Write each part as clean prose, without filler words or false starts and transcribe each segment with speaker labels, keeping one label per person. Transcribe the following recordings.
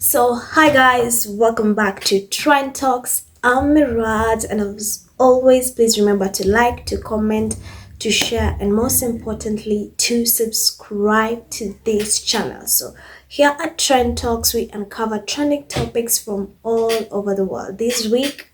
Speaker 1: So, hi guys, welcome back to Trend Talks. I'm Mirad, and as always, please remember to like, to comment, to share, and most importantly, to subscribe to this channel. So, here at Trend Talks, we uncover trending topics from all over the world. This week,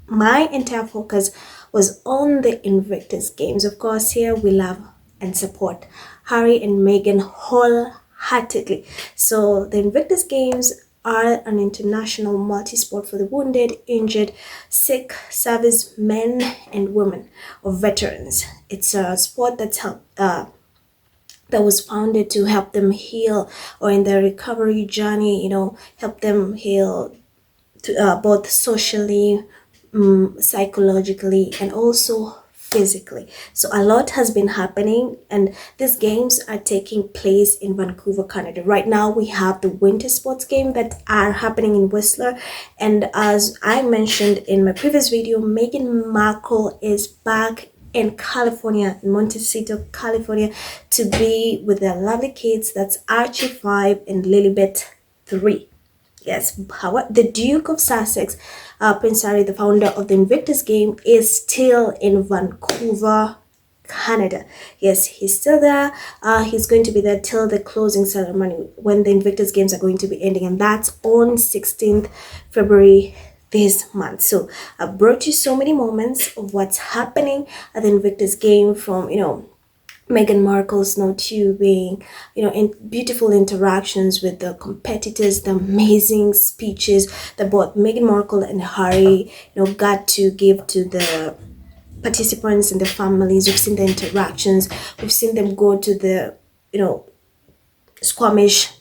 Speaker 1: my entire focus was on the Invictus games. Of course, here we love and support Harry and Meghan wholeheartedly. So, the Invictus games are an international multi-sport for the wounded, injured, sick, service men and women or veterans. It's a sport that was founded to help them heal or in their recovery journey, help them heal both socially, psychologically, and also physically. So a lot has been happening, and these games are taking place in Vancouver, Canada. Right now, we have the winter sports game that are happening in Whistler, and as I mentioned in my previous video, Meghan Markle is back in California, in Montecito, California, to be with their lovely kids. That's Archie 5 and Lilibet 3. Yes, however, the Duke of Sussex, Prince Harry, the founder of the Invictus game, is still in Vancouver, Canada. Yes, he's still there. He's going to be there till the closing ceremony when the Invictus games are going to be ending, and that's on 16th February this month. So I brought you so many moments of what's happening at the Invictus game, from Meghan Markle's no tubing, in beautiful interactions with the competitors, the amazing speeches that both Meghan Markle and Harry, got to give to the participants and the families. We've seen the interactions. We've seen them go to the, Squamish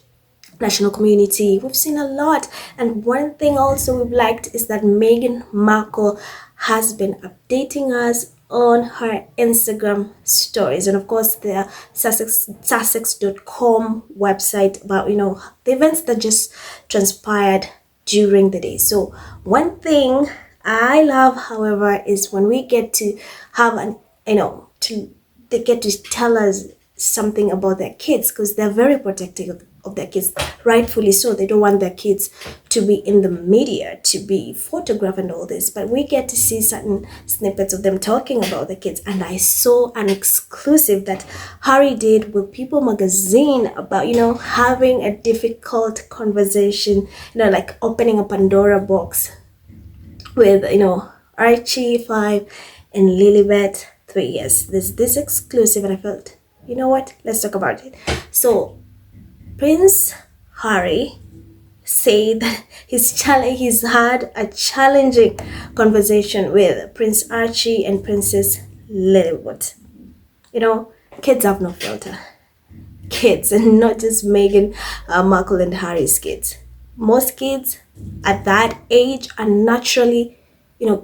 Speaker 1: national community. We've seen a lot. And one thing also we've liked is that Meghan Markle has been updating us on her Instagram stories, and of course the sussex.com website about the events that just transpired during the day. So one thing I love, however, is when we get to have they get to tell us something about their kids, because they're very protective of their kids, rightfully so. They don't want their kids to be in the media, to be photographed and all this, but we get to see certain snippets of them talking about the kids. And I saw an exclusive that Harry did with People magazine about having a difficult conversation, like opening a Pandora box with Archie 5 and Lilibet 3. Yes, there's this exclusive, and I felt, you know what, let's talk about it. So Prince Harry said that he's had a challenging conversation with Prince Archie and Princess Lilibet. Kids have no filter. Kids, and not just Meghan Markle and Harry's kids. Most kids at that age are naturally,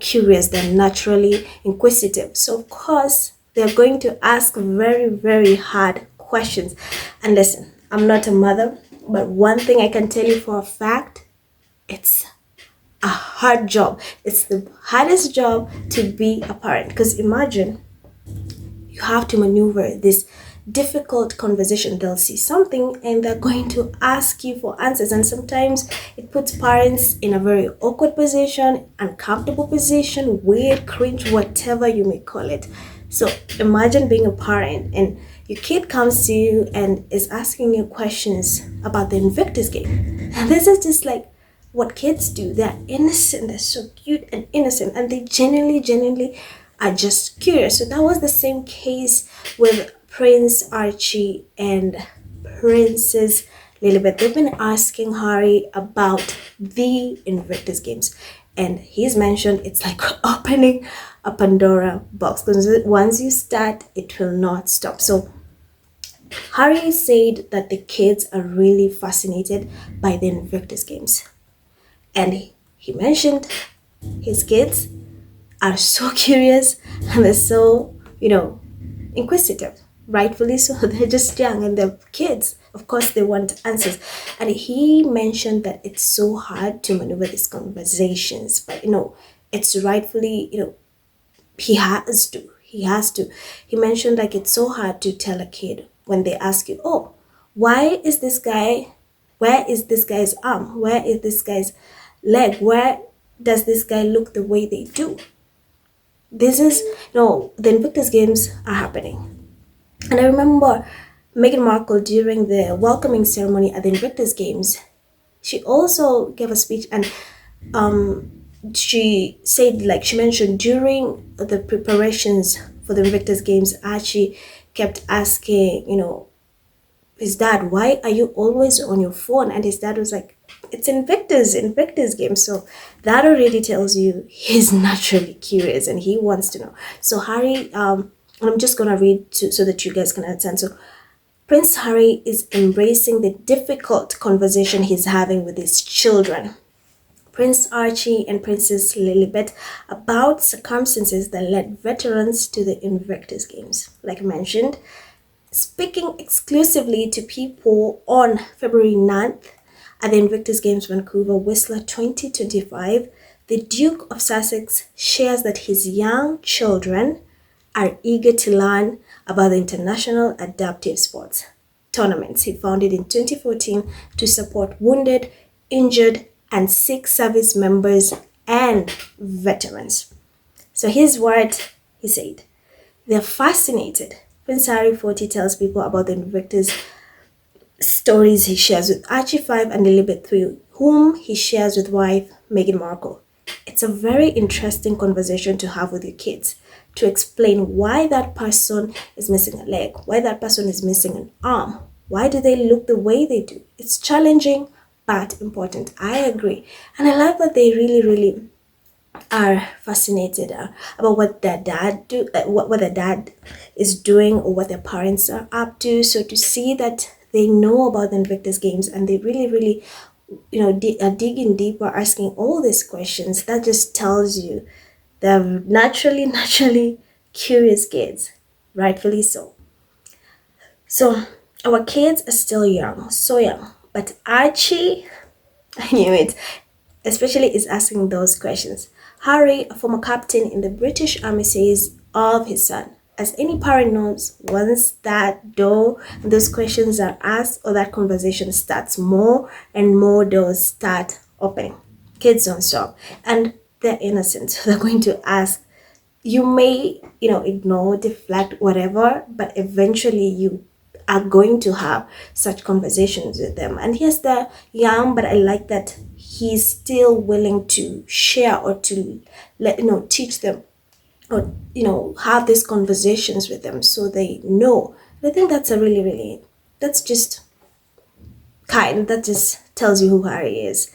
Speaker 1: curious. They're naturally inquisitive. So of course, they're going to ask very, very hard questions. And listen, I'm not a mother, but one thing I can tell you for a fact, it's a hard job. It's the hardest job to be a parent, because imagine you have to maneuver this difficult conversation. They'll see something and they're going to ask you for answers, and sometimes it puts parents in a very awkward position, uncomfortable position, weird, cringe, whatever you may call it. So imagine being a parent and your kid comes to you and is asking you questions about the Invictus game. And this is just like what kids do. They're innocent, they're so cute and innocent, and they genuinely are just curious. So that was the same case with Prince Archie and Princess Lilibet. They've been asking Harry about the Invictus games, and he's mentioned it's like opening a Pandora box, because once you start, it will not stop. So Harry said that the kids are really fascinated by the Invictus games, and he mentioned his kids are so curious and they're so inquisitive, rightfully so. They're just young and they're kids. Of course, they want answers. And he mentioned that it's so hard to maneuver these conversations, but it's rightfully, he has to. He mentioned like it's so hard to tell a kid when they ask you, oh, why is this guy Where is this guy's arm? Where is this guy's leg? Where does this guy look the way they do? This is, the Invictus Games are happening. And I remember Meghan Markle during the welcoming ceremony at the Invictus Games, she also gave a speech, and she said, like she mentioned, during the preparations for the Invictus Games, Archie kept asking, his dad, why are you always on your phone? And his dad was like, it's Invictus game. So that already tells you he's naturally curious and he wants to know. So Harry, I'm just gonna read so that you guys can understand. So Prince Harry is embracing the difficult conversation he's having with his children, Prince Archie and Princess Lilibet, about circumstances that led veterans to the Invictus Games. Like I mentioned, speaking exclusively to people on February 9th at the Invictus Games Vancouver Whistler 2025, the Duke of Sussex shares that his young children are eager to learn about the International Adaptive Sports tournaments he founded in 2014 to support wounded, injured, and sick service members and veterans. So here's what he said. They're fascinated. Prince Harry 40 tells people about the Invictus stories he shares with Archie 5 and Lilibet 3, whom he shares with wife Meghan Markle. It's a very interesting conversation to have with your kids, to explain why that person is missing a leg, why that person is missing an arm, why do they look the way they do. It's challenging but important. I agree. And I like that they really, really are fascinated about what their what their dad is doing or what their parents are up to. So to see that they know about the Invictus Games and they really, really, are digging deeper, asking all these questions, that just tells you they're naturally curious kids, rightfully so. So our kids are still young, so young, but Archie, I knew it, especially is asking those questions. Harry, a former captain in the British Army, says of his son, as any parent knows, once that door and those questions are asked or that conversation starts, more and more doors start opening. Kids don't stop. And they're innocent. So they're going to ask. You may, ignore, deflect, whatever, but eventually you are going to have such conversations with them. And yes, they're young, but I like that he's still willing to share or to teach them or have these conversations with them so they know. And I think that's a really, really, that's just kind. That just tells you who Harry is.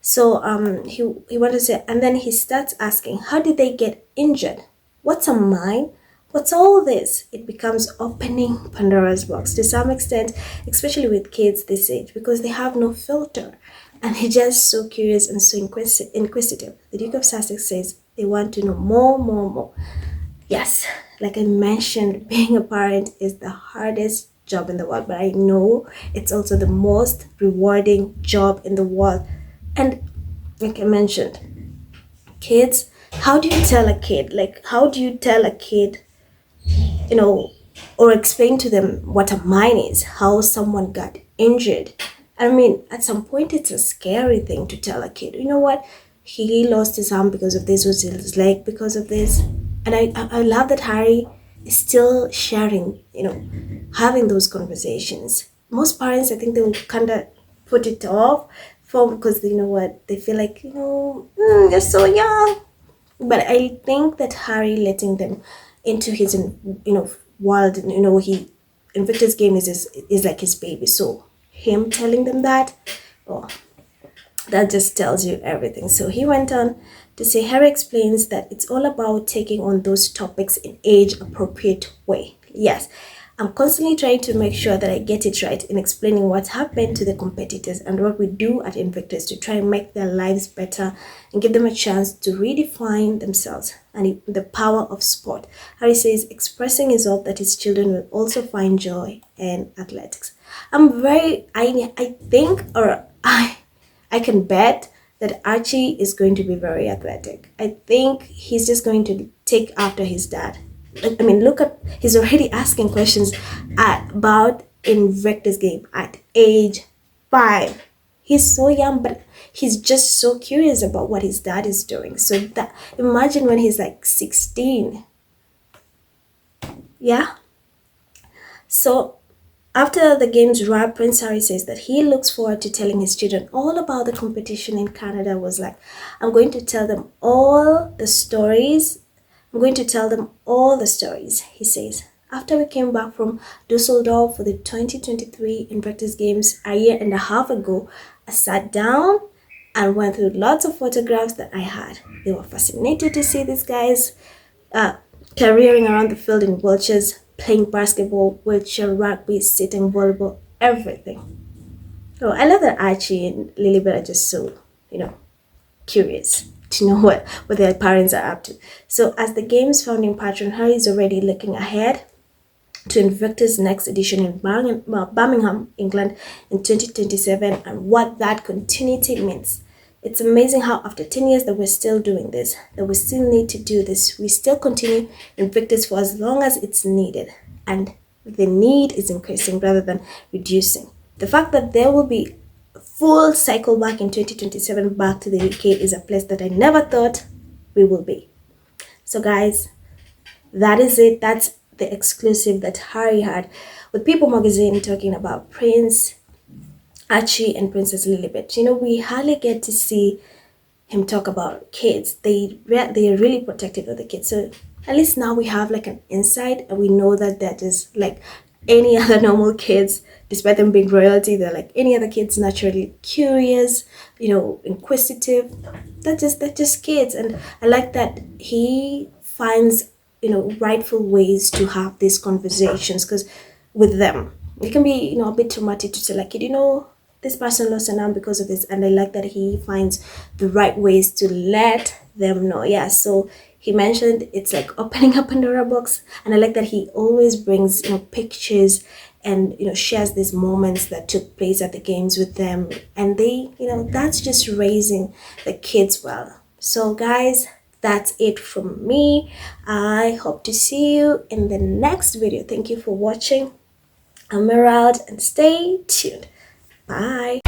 Speaker 1: So he wanted to say, and then he starts asking, how did they get injured? What's a mine? What's all this? It becomes opening Pandora's box to some extent, especially with kids this age, because they have no filter. And they're just so curious and so inquisitive. The Duke of Sussex says they want to know more. Yes, like I mentioned, being a parent is the hardest job in the world, but I know it's also the most rewarding job in the world. And like I mentioned, kids, how do you tell a kid? Like, how do you tell a kid, or explain to them what a mine is, how someone got injured? I mean, at some point, it's a scary thing to tell a kid, you know what? He lost his arm because of this, was his leg because of this. And I love that Harry is still sharing, having those conversations. Most parents, I think they will kind of put it off because you know what? They feel like, they're so young. But I think that Harry letting them into his, world, he Invictus game is like his baby. So him telling them that, oh, that just tells you everything. So he went on to say, Harry explains that it's all about taking on those topics in age appropriate way. Yes, I'm constantly trying to make sure that I get it right in explaining what happened to the competitors and what we do at Invictus to try and make their lives better and give them a chance to redefine themselves and the power of sport. Harry says expressing his hope that his children will also find joy in athletics. I think, or I can bet that Archie is going to be very athletic. I think he's just going to take after his dad. I mean, look at, he's already asking questions about Invictus game at age 5. He's so young, but he's just so curious about what his dad is doing. So that, imagine when he's like 16. Yeah. So after the games wrap, Prince Harry says that he looks forward to telling his children all about the competition in Canada. Was like, I'm going to tell them all the stories. I'm going to tell them all the stories, he says. After we came back from Dusseldorf for the 2023 Invictus Games a year and a half ago, I sat down and went through lots of photographs that I had. They were fascinated to see these guys uh, careering around the field in wheelchairs, playing basketball, wheelchair rugby, sitting volleyball, everything. Oh, I love that Archie and Lilibet are just so, curious to know what their parents are up to. So, as the game's founding patron, Harry is already looking ahead to Invictus' next edition in Birmingham, England in 2027, and what that continuity means. It's amazing how after 10 years that we're still doing this, that we still need to do this. We still continue Invictus for as long as it's needed. And the need is increasing rather than reducing. The fact that there will be a full cycle back in 2027 back to the UK is a place that I never thought we will be. So guys, that is it. That's the exclusive that Harry had with People magazine talking about Prince Archie and Princess Lilibet. We hardly get to see him talk about kids. They are really protective of the kids. So at least now we have like an insight, and we know that they're just like any other normal kids. Despite them being royalty, they're like any other kids, naturally curious, inquisitive. They're just kids, and I like that he finds rightful ways to have these conversations, because with them it can be a bit traumatic to say like, this person lost an arm because of this, and I like that he finds the right ways to let them know. Yeah, so he mentioned it's like opening a Pandora box, and I like that he always brings pictures and shares these moments that took place at the games with them, and they that's just raising the kids well. So guys, that's it from me. I hope to see you in the next video. Thank you for watching. I'm Emerald, and stay tuned. Bye.